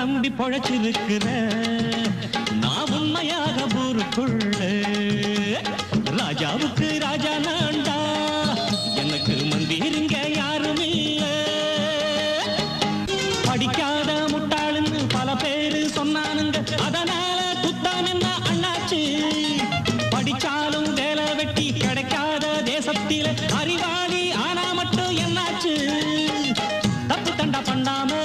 நம்பி பொழைச்சிருக்கிற நான் உண்மையாக ஊருக்குள்ள ராஜாவுக்கு ராஜா நான்டா எனக்கு மந்திருங்க யாரும் இல்ல படிக்காத முட்டாளுன்னு பல பேரு சொன்னானுங்க அதனால குத்தம் என்ன அண்ணாச்சு படிச்சாலும் வேலை வெட்டி கிடைக்காத தேசத்தில அறிவாளி ஆனா மட்டும் என்னாச்சு தப்பு தண்டா பண்ணாம